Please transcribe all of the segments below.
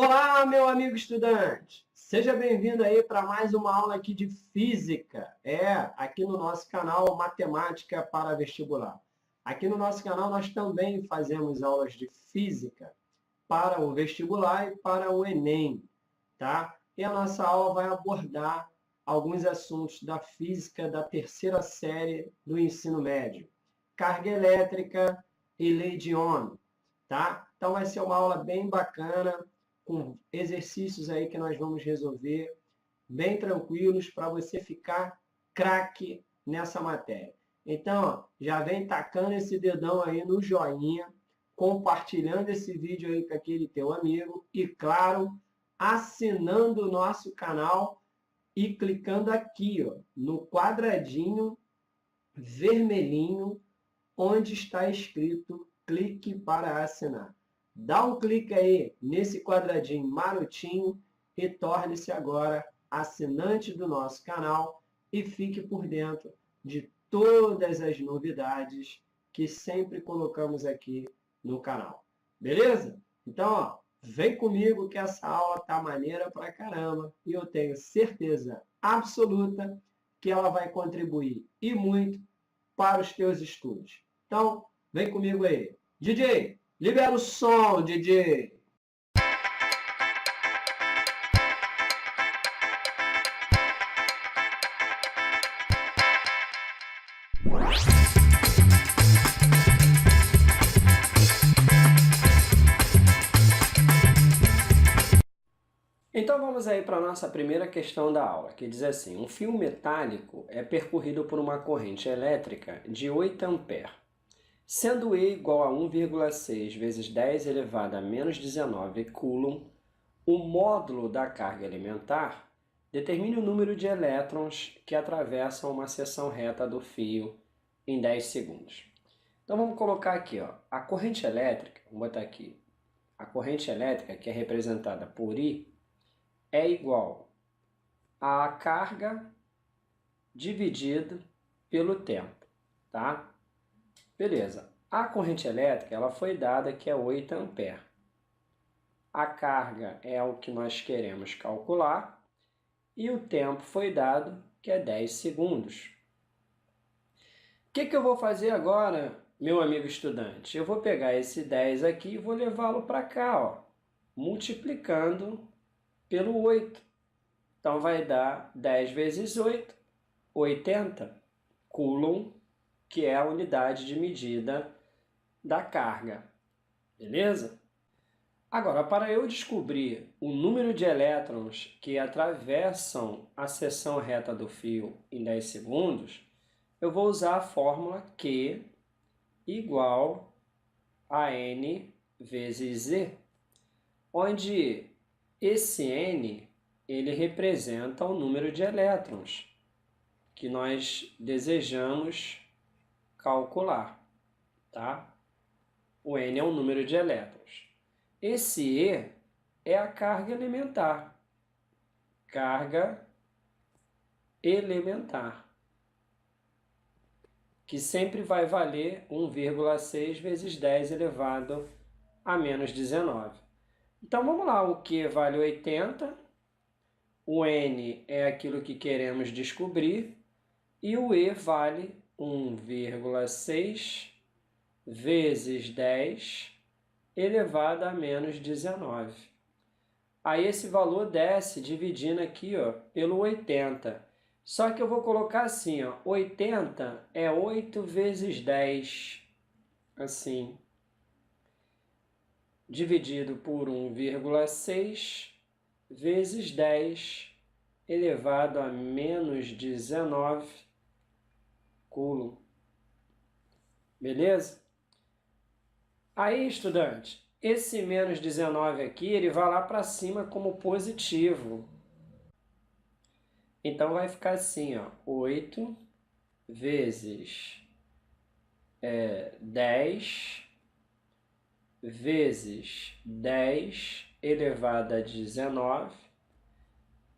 Olá, meu amigo estudante! Seja bem-vindo aí para mais uma aula aqui de Física. Aqui no nosso canal Matemática para Vestibular. Aqui no nosso canal nós também fazemos aulas de Física para o vestibular e para o Enem, tá? E a nossa aula vai abordar alguns assuntos da Física da terceira série do ensino médio. Carga elétrica e lei de Ohm, tá? Então vai ser uma aula bem bacana, com exercícios aí que nós vamos resolver, bem tranquilos, para você ficar craque nessa matéria. Então, já vem tacando esse dedão aí no joinha, compartilhando esse vídeo aí com aquele teu amigo e, claro, assinando o nosso canal e clicando aqui, ó, no quadradinho vermelhinho, onde está escrito clique para assinar. Dá um clique aí nesse quadradinho marotinho e torne-se agora assinante do nosso canal e fique por dentro de todas as novidades que sempre colocamos aqui no canal. Beleza? Então, ó, vem comigo que essa aula tá maneira pra caramba e eu tenho certeza absoluta que ela vai contribuir e muito para os teus estudos. Então, vem comigo aí. DJ, libera o som, DJ. Então vamos aí para a nossa primeira questão da aula, que diz assim: um fio metálico é percorrido por uma corrente elétrica de 8 A. Sendo E igual a 1,6 vezes 10 elevado a menos 19 coulomb, o módulo da carga elementar determine o número de elétrons que atravessam uma seção reta do fio em 10 segundos. Então vamos colocar aqui, ó, a corrente elétrica, vamos botar aqui, a corrente elétrica, que é representada por I, é igual à carga dividido pelo tempo, tá? Beleza. A corrente elétrica ela foi dada que é 8 A. A carga é o que nós queremos calcular e o tempo foi dado que é 10 segundos. O que eu vou fazer agora, meu amigo estudante? Eu vou pegar esse 10 aqui e vou levá-lo para cá, ó, multiplicando pelo 8. Então vai dar 10 vezes 8, 80 coulomb, que é a unidade de medida da carga. Beleza? Agora, para eu descobrir o número de elétrons que atravessam a seção reta do fio em 10 segundos, eu vou usar a fórmula Q igual a N vezes Z, onde esse N ele representa o número de elétrons que nós desejamos calcular, tá? O N é o número de elétrons. Esse E é a carga elementar. Carga elementar, que sempre vai valer 1,6 vezes 10 elevado a menos 19. Então vamos lá, o Q vale 80, o N é aquilo que queremos descobrir e o E vale 1,6 vezes 10 elevado a menos 19. Aí esse valor desce dividindo aqui, ó, pelo 80. Só que eu vou colocar assim, ó, 80 é 8 vezes 10, assim, dividido por 1,6 vezes 10 elevado a menos 19 coulomb. Beleza? Aí, estudante, esse menos 19 aqui, ele vai lá para cima como positivo. Então vai ficar assim, ó, 8 vezes 10 vezes 10 elevado a 19,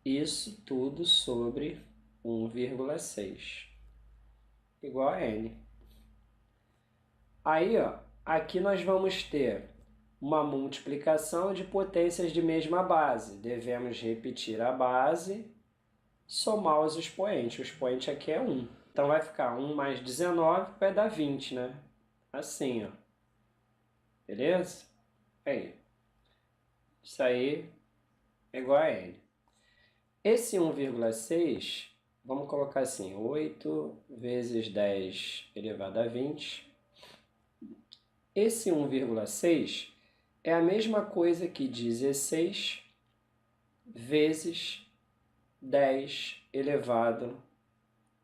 isso tudo sobre 1,6, igual a N. Aí, ó, aqui nós vamos ter uma multiplicação de potências de mesma base. Devemos repetir a base, somar os expoentes. O expoente aqui é 1. Então vai ficar 1 mais 19 vai dar 20, né? Assim, ó. Beleza? Aí. Isso aí é igual a N. Esse 1,6, vamos colocar assim, 8 vezes 10 elevado a 20. Esse 1,6 é a mesma coisa que 16 vezes 10 elevado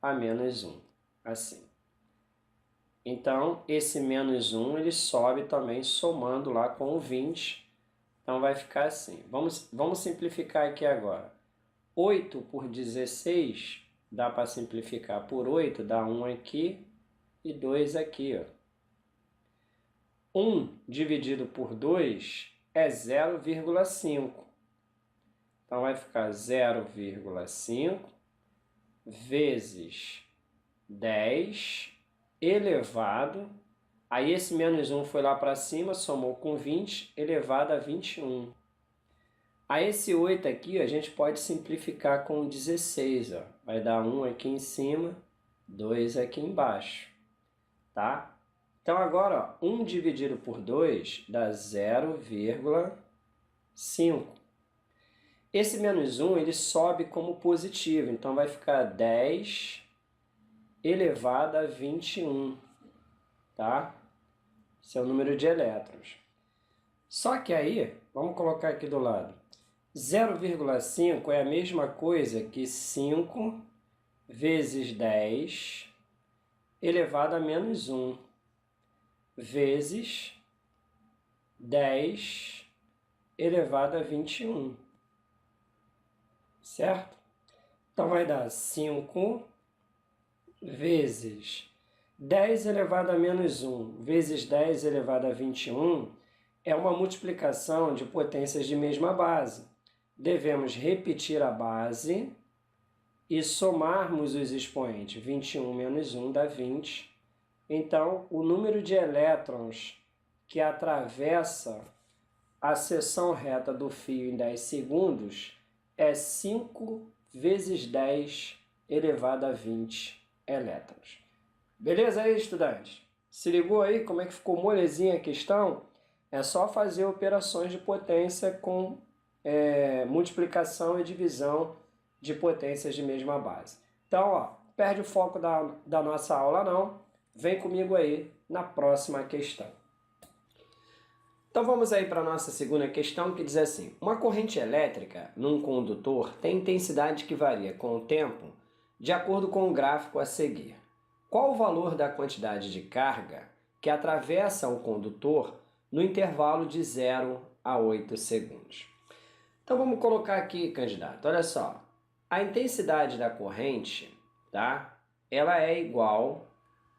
a menos 1, assim. Então, esse menos 1 ele sobe também somando lá com o 20, então vai ficar assim. Vamos simplificar aqui agora. 8 por 16, dá para simplificar por 8, dá 1 aqui e 2 aqui, ó. 1 dividido por 2 é 0,5. Então vai ficar 0,5 vezes 10 elevado, aí esse menos 1 foi lá para cima, somou com 20, elevado a 21. Aí esse 8 aqui a gente pode simplificar com 16, ó. Vai dar 1 aqui em cima, 2 aqui embaixo, tá? Então agora, ó, 1 dividido por 2 dá 0,5. Esse menos 1 ele sobe como positivo, então vai ficar 10 elevado a 21, tá? Esse é o número de elétrons. Só que aí, vamos colocar aqui do lado, 0,5 é a mesma coisa que 5 vezes 10 elevado a menos 1, vezes 10 elevado a 21, certo? Então vai dar 5 vezes 10 elevado a menos 1 vezes 10 elevado a 21 é uma multiplicação de potências de mesma base. Devemos repetir a base e somarmos os expoentes. 21 menos 1 dá 20. Então, o número de elétrons que atravessa a seção reta do fio em 10 segundos é 5 vezes 10 elevado a 20 elétrons. Beleza aí, estudante? Se ligou aí como é que ficou molezinha a questão? É só fazer operações de potência com multiplicação e divisão de potências de mesma base. Então, ó, perde o foco da nossa aula não. Vem comigo aí na próxima questão. Então vamos aí para a nossa segunda questão, que diz assim: uma corrente elétrica num condutor tem intensidade que varia com o tempo de acordo com o gráfico a seguir. Qual o valor da quantidade de carga que atravessa o condutor no intervalo de 0 a 8 segundos? Então vamos colocar aqui, candidato, olha só. A intensidade da corrente, tá? Ela é igual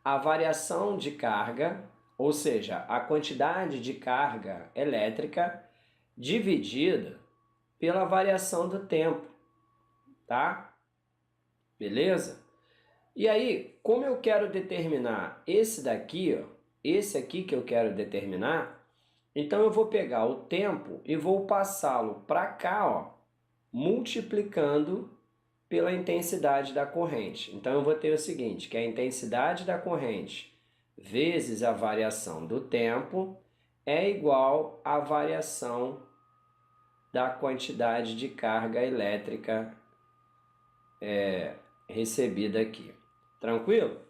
à variação de carga, ou seja, a quantidade de carga elétrica dividida pela variação do tempo, tá? Beleza? E aí, como eu quero determinar esse daqui, ó, esse aqui que eu quero determinar, então eu vou pegar o tempo e vou passá-lo para cá, ó, multiplicando pela intensidade da corrente. Então eu vou ter o seguinte, que a intensidade da corrente vezes a variação do tempo é igual à variação da quantidade de carga elétrica recebida aqui. Tranquilo?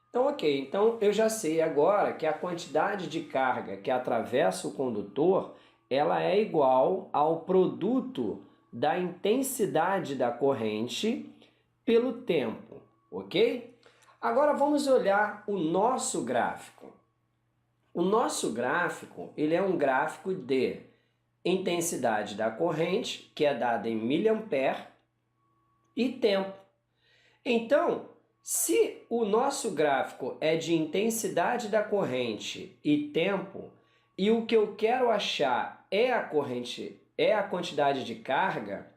Então, ok. Então, eu já sei agora que a quantidade de carga que atravessa o condutor, ela é igual ao produto da intensidade da corrente pelo tempo, ok? Agora, vamos olhar o nosso gráfico. O nosso gráfico, ele é um gráfico de intensidade da corrente, que é dada em miliampere, e tempo. Então, se o nosso gráfico é de intensidade da corrente e tempo, e o que eu quero achar é a corrente, é a quantidade de carga,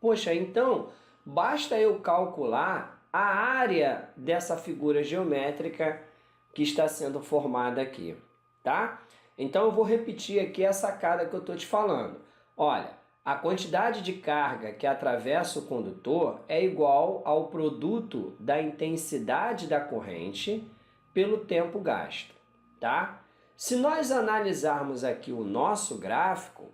poxa, então basta eu calcular a área dessa figura geométrica que está sendo formada aqui, tá? Então eu vou repetir aqui a sacada que eu estou te falando. Olha, a quantidade de carga que atravessa o condutor é igual ao produto da intensidade da corrente pelo tempo gasto, tá? Se nós analisarmos aqui o nosso gráfico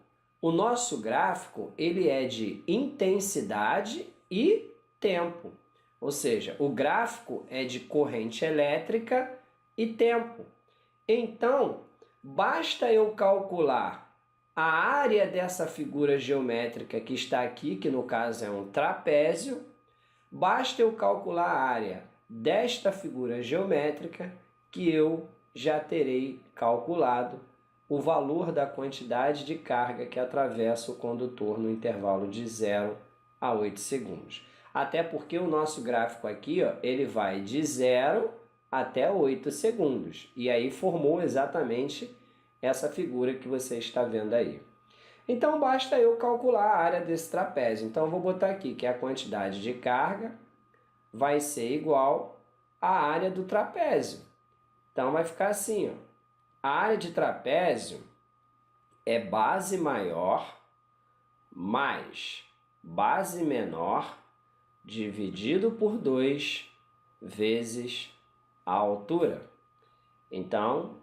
ele é de intensidade e tempo. Ou seja, o gráfico é de corrente elétrica e tempo. Então, basta eu calcular a área dessa figura geométrica que está aqui, que no caso é um trapézio, basta eu calcular a área desta figura geométrica que eu já terei calculado o valor da quantidade de carga que atravessa o condutor no intervalo de 0 a 8 segundos. Até porque o nosso gráfico aqui, ó, ele vai de 0 até 8 segundos. E aí formou exatamente essa figura que você está vendo aí. Então basta eu calcular a área desse trapézio. Então eu vou botar aqui que a quantidade de carga vai ser igual à área do trapézio. Então vai ficar assim, ó. A área de trapézio é base maior mais base menor dividido por 2 vezes a altura. Então,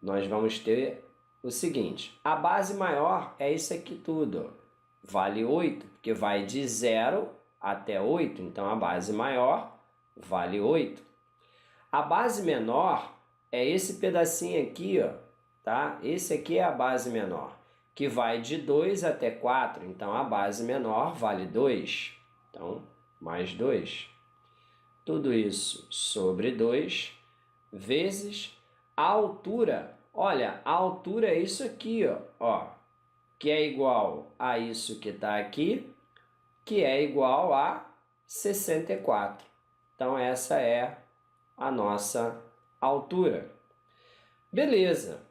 nós vamos ter o seguinte, a base maior é isso aqui tudo, vale 8, porque vai de 0 até 8, então a base maior vale 8. A base menor é esse pedacinho aqui, ó, tá? Esse aqui é a base menor, que vai de 2 até 4, então a base menor vale 2. Então, mais 2. Tudo isso sobre 2 vezes a altura. Olha, a altura é isso aqui, ó, que é igual a isso que está aqui, que é igual a 64. Então, essa é a nossa altura. Beleza.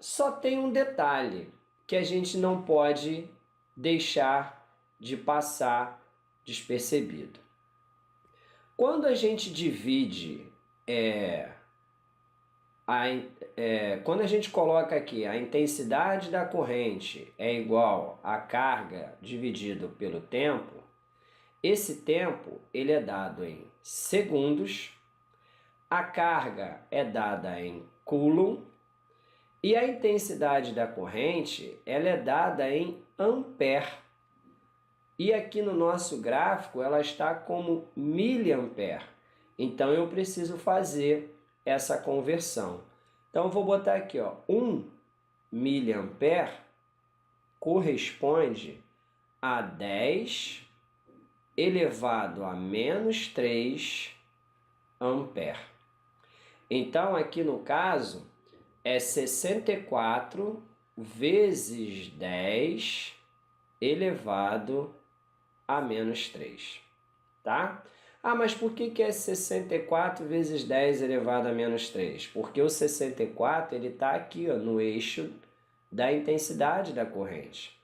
Só tem um detalhe que a gente não pode deixar de passar despercebido. Quando a gente divide, quando a gente coloca aqui a intensidade da corrente é igual a carga dividido pelo tempo, esse tempo ele é dado em segundos, a carga é dada em coulomb e a intensidade da corrente ela é dada em ampere. E aqui no nosso gráfico ela está como miliampere. Então eu preciso fazer essa conversão. Então eu vou botar aqui, ó, 1 miliampere corresponde a 10 elevado a menos 3 ampere. Então aqui no caso é 64 vezes 10 elevado a menos 3, tá? Ah, mas por que é 64 vezes 10 elevado a menos 3? Porque o 64 ele está aqui, ó, no eixo da intensidade da corrente.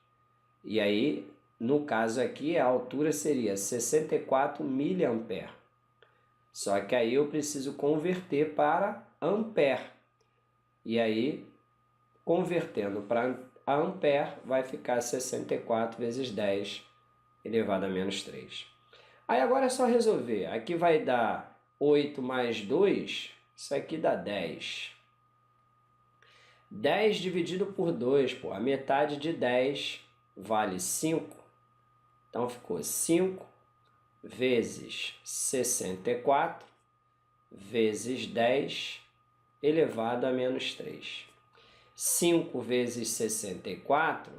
E aí, no caso aqui, a altura seria 64 miliampere. Só que aí eu preciso converter para ampere. E aí, convertendo para ampere, vai ficar 64 vezes 10 elevado a menos 3. Aí agora é só resolver. Aqui vai dar 8 mais 2, isso aqui dá 10. 10 dividido por 2, pô, a metade de 10 vale 5. Então ficou 5 vezes 64 vezes 10 elevado a menos 3. 5 vezes 64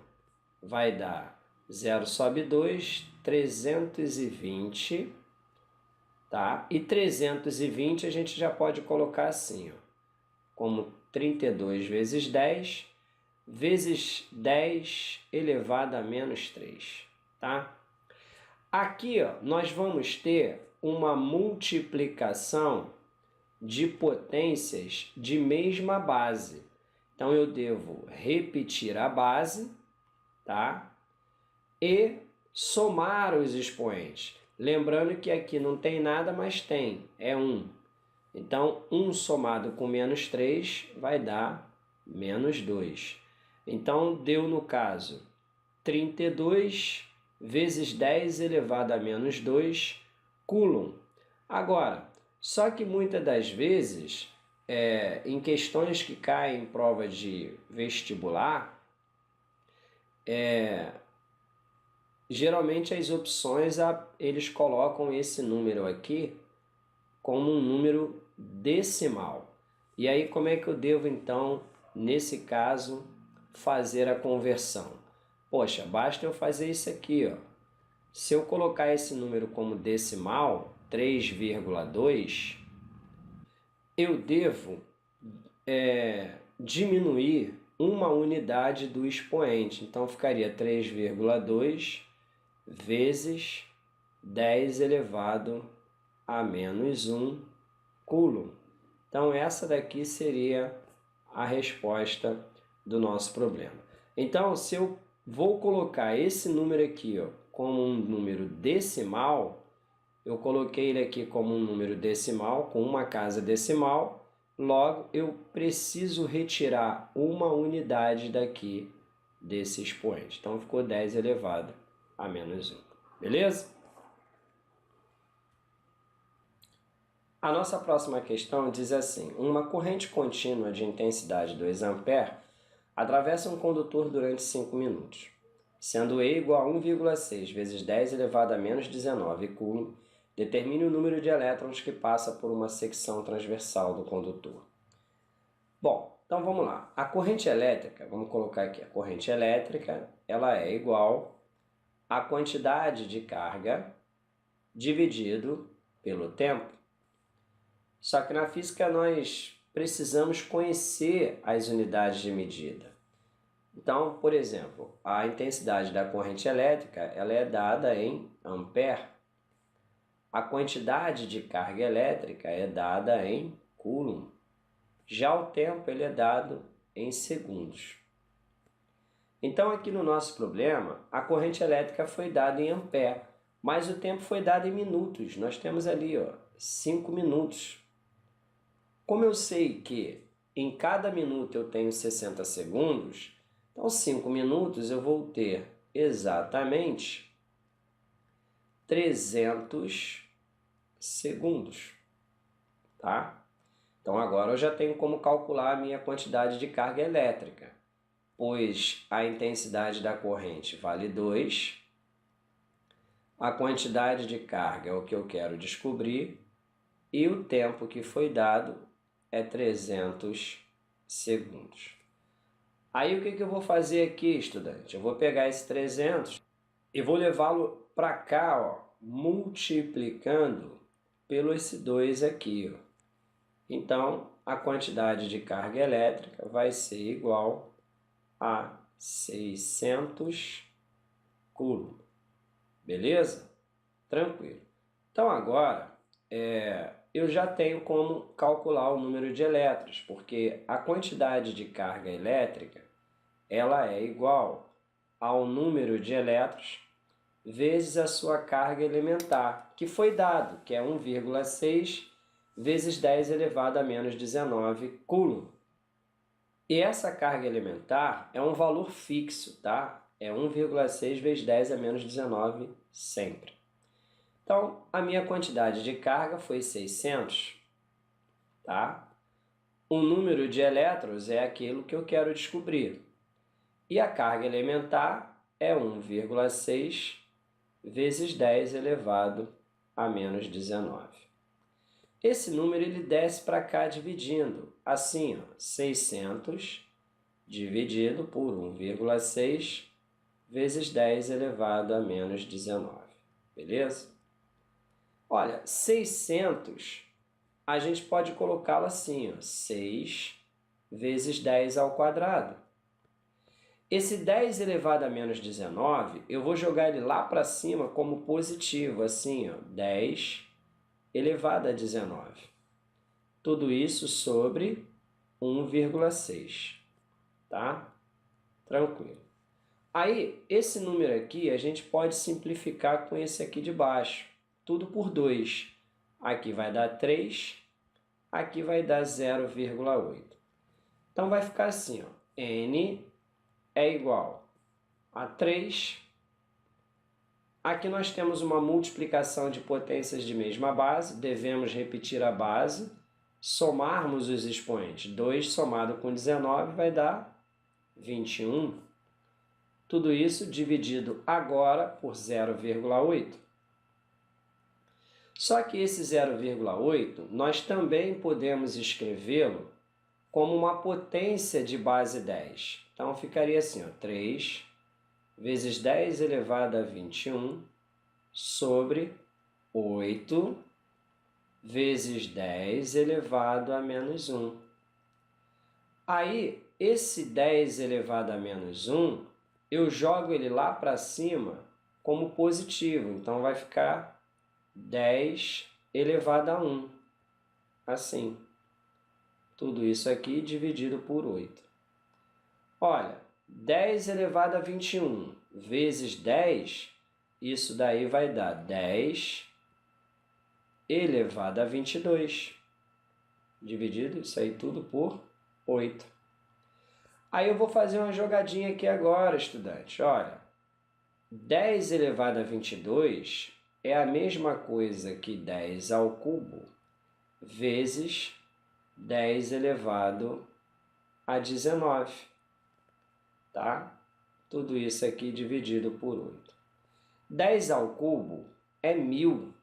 vai dar 0 sobe 2, 320, tá? E 320 a gente já pode colocar assim, ó, como 32 vezes 10 vezes 10 elevado a menos 3, tá? Aqui, ó, nós vamos ter uma multiplicação de potências de mesma base. Então, eu devo repetir a base, tá? E somar os expoentes. Lembrando que aqui não tem nada, mas tem, é 1. Então, 1 somado com menos 3 vai dar menos 2. Então, deu no caso 32 vezes 10 elevado a menos 2 coulomb. Agora, só que muitas das vezes, em questões que caem em prova de vestibular, geralmente as opções eles colocam esse número aqui como um número decimal. E aí como é que eu devo então, nesse caso, fazer a conversão? Poxa, basta eu fazer isso aqui, ó. Se eu colocar esse número como decimal, 3,2, eu devo diminuir uma unidade do expoente. Então ficaria 3,2 vezes 10 elevado a menos 1 coulomb. Então essa daqui seria a resposta do nosso problema. Então, se eu vou colocar esse número aqui, ó, como um número decimal, eu coloquei ele aqui como um número decimal, com uma casa decimal, logo eu preciso retirar uma unidade daqui desse expoente. Então ficou 10 elevado a menos 1. Beleza? A nossa próxima questão diz assim: uma corrente contínua de intensidade 2 A atravessa um condutor durante 5 minutos, sendo E igual a 1,6 vezes 10 elevado a menos 19 coulomb, determine o número de elétrons que passa por uma secção transversal do condutor. Bom, então vamos lá. A corrente elétrica, vamos colocar aqui, a corrente elétrica, ela é igual à quantidade de carga dividido pelo tempo. Só que na física nós precisamos conhecer as unidades de medida. Então, por exemplo, a intensidade da corrente elétrica ela é dada em ampere. A quantidade de carga elétrica é dada em coulomb. Já o tempo ele é dado em segundos. Então, aqui no nosso problema, a corrente elétrica foi dada em ampere, mas o tempo foi dado em minutos. Nós temos ali, ó, 5 minutos. Como eu sei que em cada minuto eu tenho 60 segundos, então 5 minutos eu vou ter exatamente 300 segundos, tá? Então agora eu já tenho como calcular a minha quantidade de carga elétrica, pois a intensidade da corrente vale 2, a quantidade de carga é o que eu quero descobrir e o tempo que foi dado é 300 segundos. Aí o que eu vou fazer aqui, estudante? Eu vou pegar esse 300 e vou levá-lo para cá, ó, multiplicando pelo esse 2 aqui. Ó. Então, a quantidade de carga elétrica vai ser igual a 600 coulomb. Beleza? Tranquilo. Então, agora, eu já tenho como calcular o número de elétrons, porque a quantidade de carga elétrica ela é igual ao número de elétrons vezes a sua carga elementar, que foi dado, que é 1,6 vezes 10 elevado a menos 19 coulomb. E essa carga elementar é um valor fixo, tá? É 1,6 vezes 10 a menos 19 sempre. Então, a minha quantidade de carga foi 600, tá? O número de elétrons é aquilo que eu quero descobrir. E a carga elementar é 1,6 vezes 10 elevado a menos 19. Esse número ele desce para cá dividindo. Assim, ó, 600 dividido por 1,6 vezes 10 elevado a menos 19. Beleza? Olha, 600, a gente pode colocá-lo assim, ó, 6 vezes 10 ao quadrado. Esse 10 elevado a menos 19, eu vou jogar ele lá para cima como positivo, assim, ó, 10 elevado a 19. Tudo isso sobre 1,6, tá? Tranquilo. Aí, esse número aqui a gente pode simplificar com esse aqui de baixo. Tudo por 2. Aqui vai dar 3, aqui vai dar 0,8. Então vai ficar assim, ó, N é igual a 3. Aqui nós temos uma multiplicação de potências de mesma base, devemos repetir a base, somarmos os expoentes. 2 somado com 19 vai dar 21. Tudo isso dividido agora por 0,8. Só que esse 0,8 nós também podemos escrevê-lo como uma potência de base 10. Então ficaria assim, ó, 3 vezes 10 elevado a 21 sobre 8 vezes 10 elevado a menos 1. Aí, esse 10 elevado a menos 1, eu jogo ele lá para cima como positivo. Então, vai ficar 10 elevado a 1. Assim. Tudo isso aqui dividido por 8. Olha, 10 elevado a 21 vezes 10, isso daí vai dar 10 elevado a 22. Dividido isso aí tudo por 8. Aí eu vou fazer uma jogadinha aqui agora, estudante. Olha, 10 elevado a 22 é a mesma coisa que 10 ao cubo vezes 10 elevado a 19. Tá? Tudo isso aqui dividido por 8. 10 ao cubo é 1000.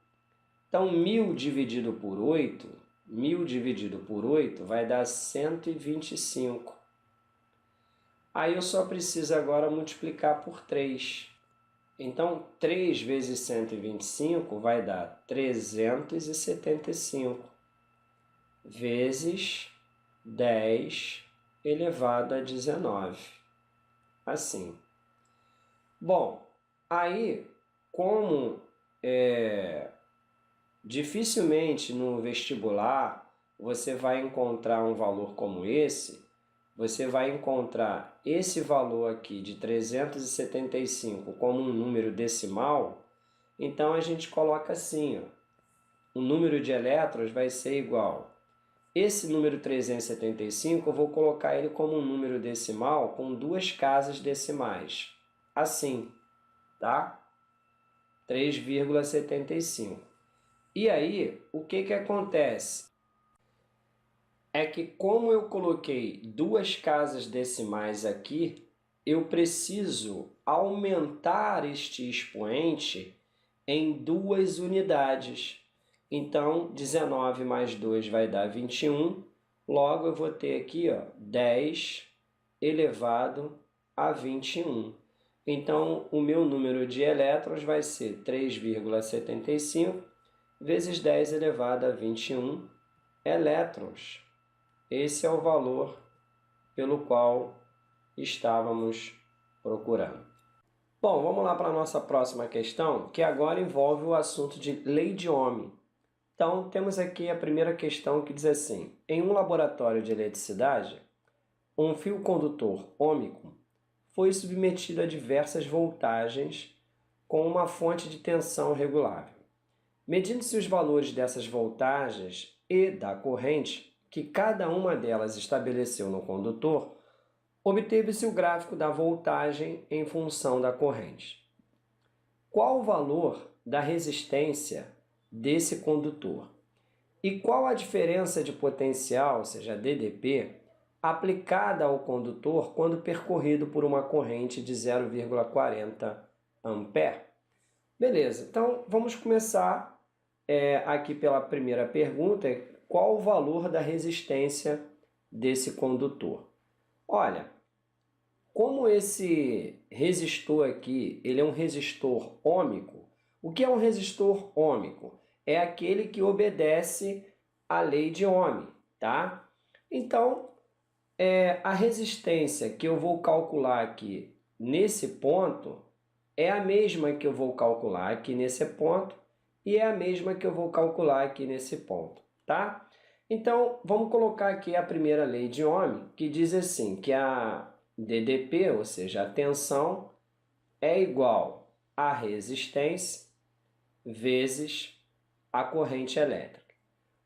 Então, 1000 dividido por 8, 1000 dividido por 8 vai dar 125. Aí eu só preciso agora multiplicar por 3. Então, 3 vezes 125 vai dar 375 vezes 10 elevado a 19. Assim. Bom, aí, como dificilmente no vestibular você vai encontrar um valor como esse, você vai encontrar esse valor aqui de 375 como um número decimal, então a gente coloca assim, ó, o número de elétrons vai ser igual. Esse número 375 eu vou colocar ele como um número decimal com 2 casas decimais. Assim, tá? 3,75. E aí, o que acontece? É que como eu coloquei 2 casas decimais aqui, eu preciso aumentar este expoente em 2 unidades. Então, 19 mais 2 vai dar 21. Logo, eu vou ter aqui, ó, 10 elevado a 21. Então, o meu número de elétrons vai ser 3,75 vezes 10 elevado a 21 elétrons. Esse é o valor pelo qual estávamos procurando. Bom, vamos lá para a nossa próxima questão, que agora envolve o assunto de lei de Ohm. Então, temos aqui a primeira questão que diz assim: em um laboratório de eletricidade, um fio condutor ôhmico foi submetido a diversas voltagens com uma fonte de tensão regulável. Medindo-se os valores dessas voltagens e da corrente que cada uma delas estabeleceu no condutor, obteve-se o gráfico da voltagem em função da corrente. Qual o valor da resistência desse condutor? E qual a diferença de potencial, ou seja, DDP, aplicada ao condutor quando percorrido por uma corrente de 0,40 ampere? Beleza, então vamos começar aqui pela primeira pergunta: qual o valor da resistência desse condutor? Olha, como esse resistor aqui, ele é um resistor ôhmico. O que é um resistor ôhmico? É aquele que obedece à lei de Ohm, tá? Então, a resistência que eu vou calcular aqui nesse ponto é a mesma que eu vou calcular aqui nesse ponto e é a mesma que eu vou calcular aqui nesse ponto, tá? Então, vamos colocar aqui a primeira lei de Ohm, que diz assim, que a DDP, ou seja, a tensão, é igual a resistência vezes a corrente elétrica.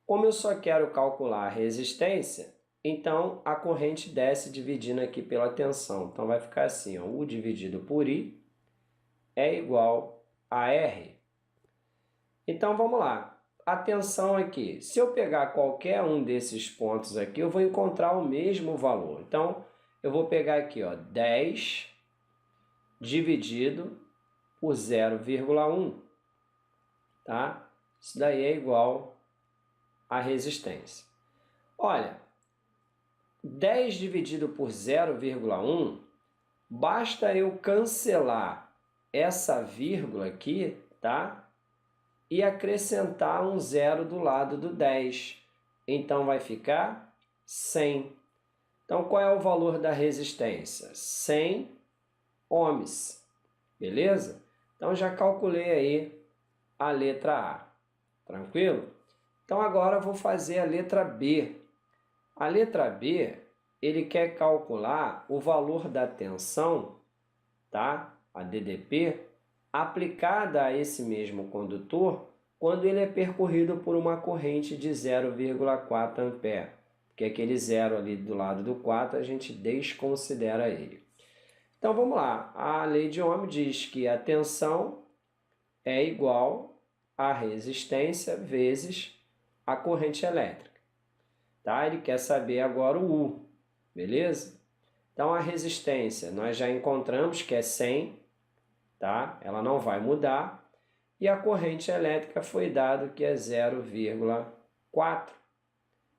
Como eu só quero calcular a resistência, Então, a corrente desce dividindo aqui pela tensão. Então, vai ficar assim, ó, U dividido por I é igual a R. Então, vamos lá. A tensão aqui, se eu pegar qualquer um desses pontos aqui, eu vou encontrar o mesmo valor. Então, eu vou pegar aqui, ó, 10 dividido por 0,1, tá? Isso daí é igual a resistência. Olha, 10 dividido por 0,1, basta eu cancelar essa vírgula aqui, tá? E acrescentar um zero do lado do 10. Então, vai ficar 100. Então, qual é o valor da resistência? 100 ohms, beleza? Então, já calculei aí a letra A, tranquilo? Então, agora eu vou fazer a letra B. A letra B, ele quer calcular o valor da tensão, tá? A DDP, aplicada a esse mesmo condutor quando ele é percorrido por uma corrente de 0,4 ampere. Porque aquele zero ali do lado do 4 a gente desconsidera ele. Então vamos lá, a lei de Ohm diz que a tensão é igual à resistência vezes a corrente elétrica. Tá? Ele quer saber agora o U, beleza? Então a resistência nós já encontramos que é 100, tá? Ela não vai mudar. E a corrente elétrica foi dado que é 0,4.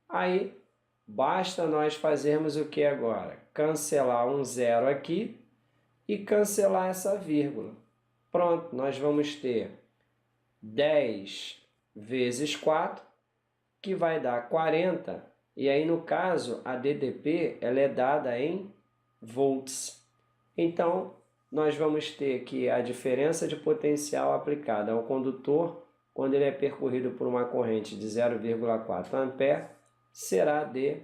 Aí basta nós fazermos o que agora? Cancelar um zero aqui e cancelar essa vírgula. Pronto, nós vamos ter 10 vezes 4, que vai dar 40. E aí, no caso, a DDP ela é dada em volts. Então, nós vamos ter que a diferença de potencial aplicada ao condutor, quando ele é percorrido por uma corrente de 0,4 ampere, será de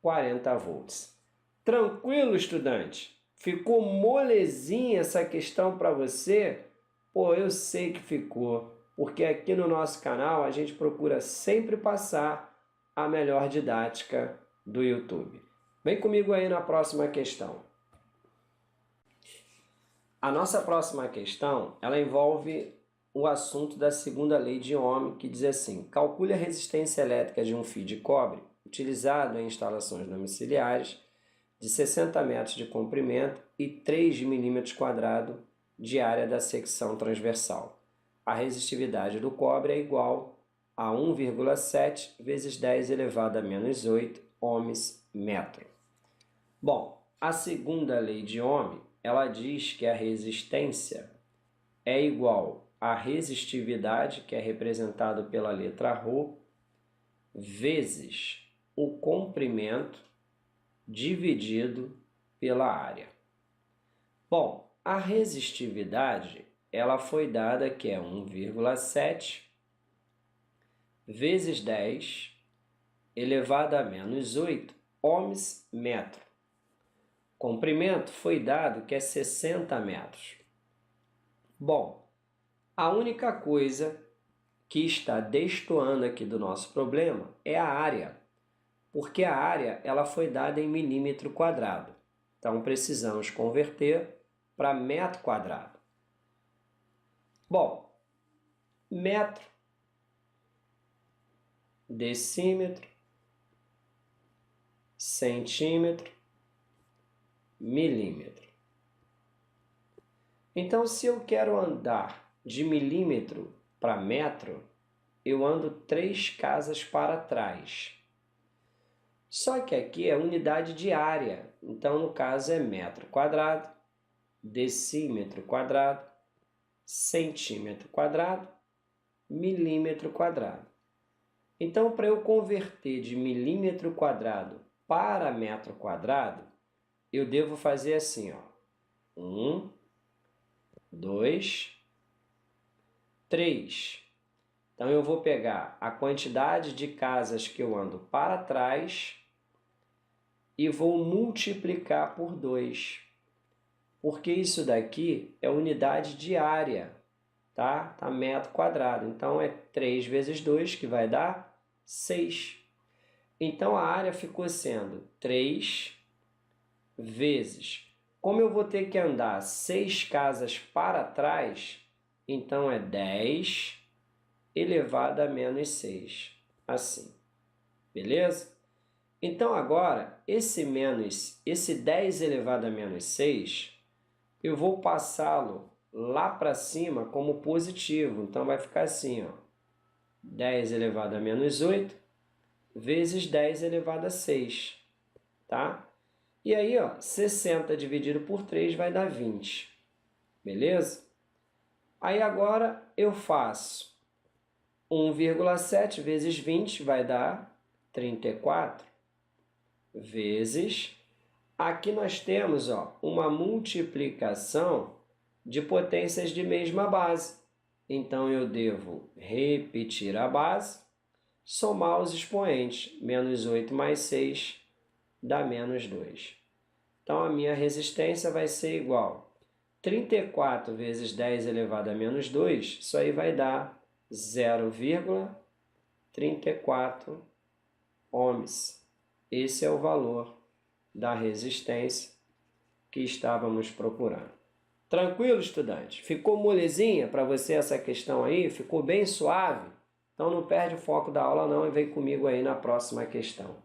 40 volts. Tranquilo, estudante? Ficou molezinha essa questão para você? Pô, eu sei que ficou, porque aqui no nosso canal a gente procura sempre passar a melhor didática do YouTube. Vem comigo aí na próxima questão. A nossa próxima questão, ela envolve o assunto da segunda lei de Ohm, que diz assim: calcule a resistência elétrica de um fio de cobre utilizado em instalações domiciliares de 60 metros de comprimento e 3 milímetros quadrados de área da secção transversal. A resistividade do cobre é igual a 1,7 vezes 10 elevado a menos 8 ohms metro. Bom, a segunda lei de Ohm, ela diz que a resistência é igual à resistividade, que é representado pela letra ρ, vezes o comprimento dividido pela área. Bom, a resistividade ela foi dada que é 1,7 vezes 10 elevado a menos 8 ohms metro. Comprimento foi dado que é 60 metros. Bom, a única coisa que está destoando aqui do nosso problema é a área, porque a área ela foi dada em milímetro quadrado. Então, precisamos converter para metro quadrado. Bom, metro, decímetro, centímetro, milímetro. Então, se eu quero andar de milímetro para metro, eu ando 3 casas para trás. Só que aqui é unidade de área, então no caso é metro quadrado, decímetro quadrado, centímetro quadrado, milímetro quadrado. Então, para eu converter de milímetro quadrado para metro quadrado, eu devo fazer assim, ó. 1, 2, 3. Então, eu vou pegar a quantidade de casas que eu ando para trás e vou multiplicar por 2. Porque isso daqui é unidade de área, tá? Tá metro quadrado. Então, é 3 vezes 2, que vai dar 6. Então, a área ficou sendo 3 vezes. Como eu vou ter que andar 6 casas para trás, então é 10 elevado a menos 6. Assim. Beleza? Então, agora, esse 10 elevado a menos 6, eu vou passá-lo lá para cima como positivo. Então, vai ficar assim, ó, 10 elevado a menos 8 vezes 10 elevado a 6, tá? E aí, ó, 60 dividido por 3 vai dar 20, beleza? Aí agora eu faço 1,7 vezes 20 vai dar 34, vezes... Aqui nós temos, ó, uma multiplicação de potências de mesma base. Então, eu devo repetir a base, somar os expoentes. Menos 8 mais 6 dá menos 2. Então, a minha resistência vai ser igual a 34 vezes 10 elevado a menos 2. Isso aí vai dar 0,34 ohms. Esse é o valor da resistência que estávamos procurando. Tranquilo, estudante? Ficou molezinha para você essa questão aí? Ficou bem suave? Então não perde o foco da aula não e vem comigo aí na próxima questão.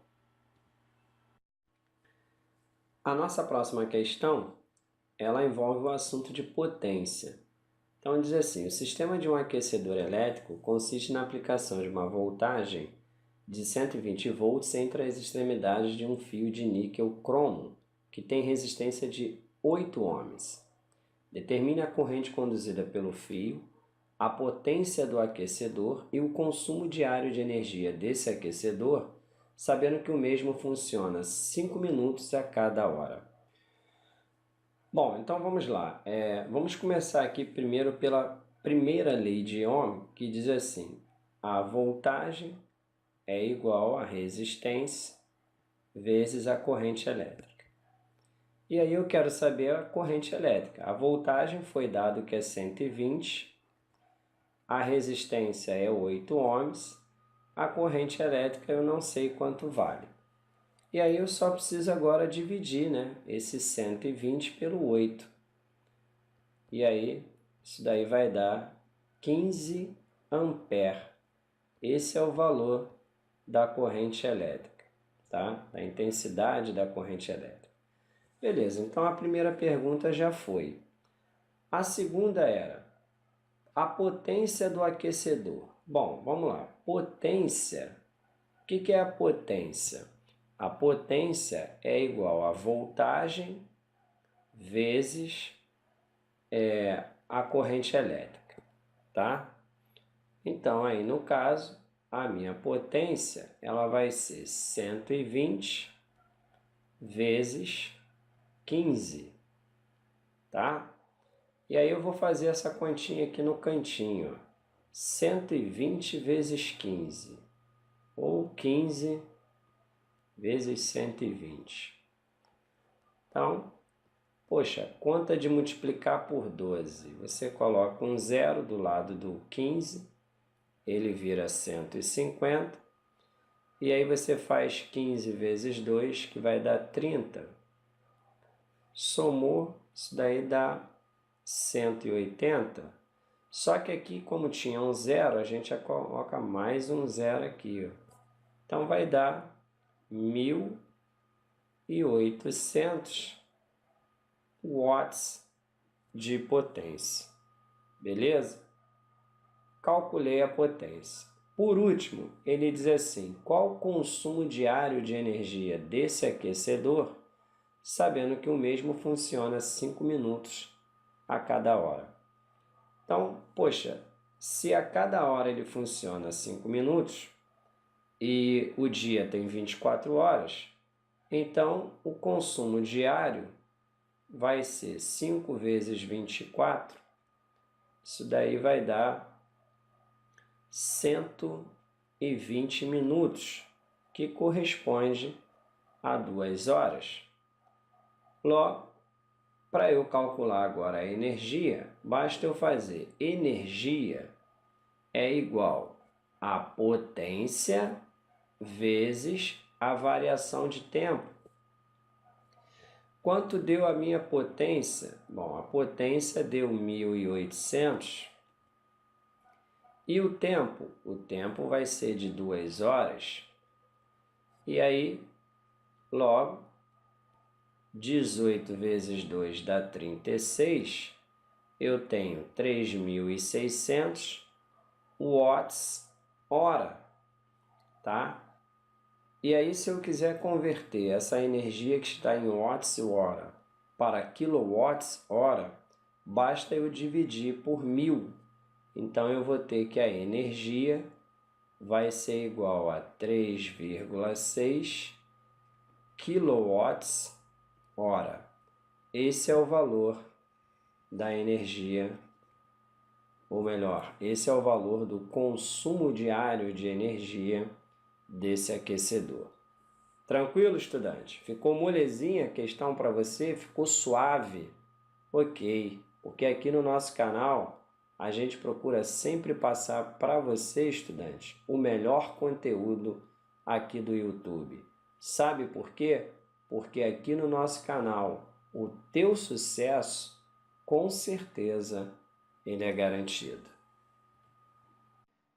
A nossa próxima questão, ela envolve o assunto de potência. Então diz assim, o sistema de um aquecedor elétrico consiste na aplicação de uma voltagem de 120 volts entre as extremidades de um fio de níquel cromo, que tem resistência de 8 ohms. Determine a corrente conduzida pelo fio, a potência do aquecedor e o consumo diário de energia desse aquecedor, sabendo que o mesmo funciona 5 minutos a cada hora. Bom, então vamos lá. Vamos começar aqui primeiro pela primeira lei de Ohm, que diz assim, a voltagem é igual a resistência vezes a corrente elétrica. E aí eu quero saber a corrente elétrica. A voltagem foi dado que é 120, a resistência é 8 ohms, a corrente elétrica eu não sei quanto vale. E aí eu só preciso agora dividir, né, esse 120 pelo 8. E aí isso daí vai dar 15 amperes. Esse é o valor da corrente elétrica, tá? Da intensidade da corrente elétrica. Beleza, então a primeira pergunta já foi. A segunda era a potência do aquecedor. Bom, vamos lá. Potência. O que é a potência? A potência é igual a voltagem vezes a corrente elétrica, tá? Então, aí no caso, a minha potência ela vai ser 120 vezes 15, tá? E aí eu vou fazer essa continha aqui no cantinho, 120 vezes 15, ou 15 vezes 120. Então, poxa, conta de multiplicar por 12. Você coloca um zero do lado do 15, ele vira 150, e aí você faz 15 vezes 2, que vai dar 30. Somou, isso daí dá 180. Só que aqui, como tinha um zero, a gente já coloca mais um zero aqui, ó. Então vai dar 1.800 watts de potência. Beleza? Calculei a potência. Por último, ele diz assim, qual o consumo diário de energia desse aquecedor, sabendo que o mesmo funciona 5 minutos a cada hora. Então, poxa, se a cada hora ele funciona 5 minutos e o dia tem 24 horas, então o consumo diário vai ser 5 vezes 24, isso daí vai dar 120 minutos, que corresponde a 2 horas. Logo, para eu calcular agora a energia, basta eu fazer energia é igual a potência vezes a variação de tempo. Quanto deu a minha potência? Bom, a potência deu 1.800. E o tempo? O tempo vai ser de 2 horas. E aí, logo, 18 vezes 2 dá 36. Eu tenho 3.600 watts hora, tá? E aí, se eu quiser converter essa energia que está em watts hora para quilowatts hora, basta eu dividir por 1000. Então, eu vou ter que a energia vai ser igual a 3,6 quilowatts hora. Esse é o valor da energia, ou melhor, esse é o valor do consumo diário de energia desse aquecedor. Tranquilo, estudante? Ficou molezinha a questão para você? Ficou suave? Ok, porque aqui no nosso canal a gente procura sempre passar para você, estudante, o melhor conteúdo aqui do YouTube. Sabe por quê? Porque aqui no nosso canal o teu sucesso, com certeza, ele é garantido.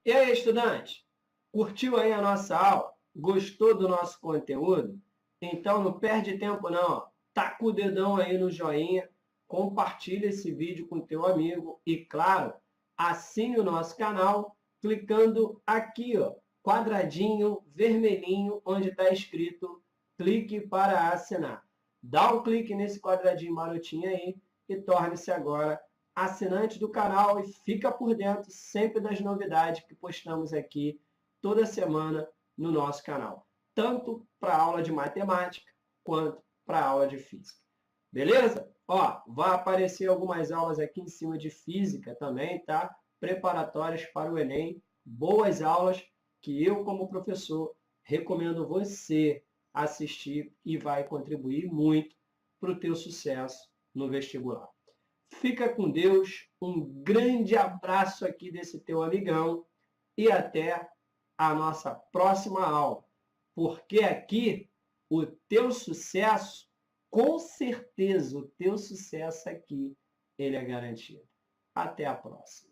E aí, estudante? Curtiu aí a nossa aula? Gostou do nosso conteúdo? Então não perde tempo não. Taca o dedão aí no joinha, compartilha esse vídeo com teu amigo e, claro, assine o nosso canal clicando aqui, ó, quadradinho vermelhinho, onde está escrito clique para assinar. Dá um clique nesse quadradinho marotinho aí e torne-se agora assinante do canal e fica por dentro sempre das novidades que postamos aqui toda semana no nosso canal, tanto para aula de matemática quanto para aula de física. Beleza? Ó, vai aparecer algumas aulas aqui em cima de física também, tá? Preparatórias para o Enem. Boas aulas que eu, como professor, recomendo você assistir e vai contribuir muito para o teu sucesso no vestibular. Fica com Deus, um grande abraço aqui desse teu amigão e até a nossa próxima aula. Porque aqui o teu sucesso, com certeza, o teu sucesso aqui, ele é garantido. Até a próxima.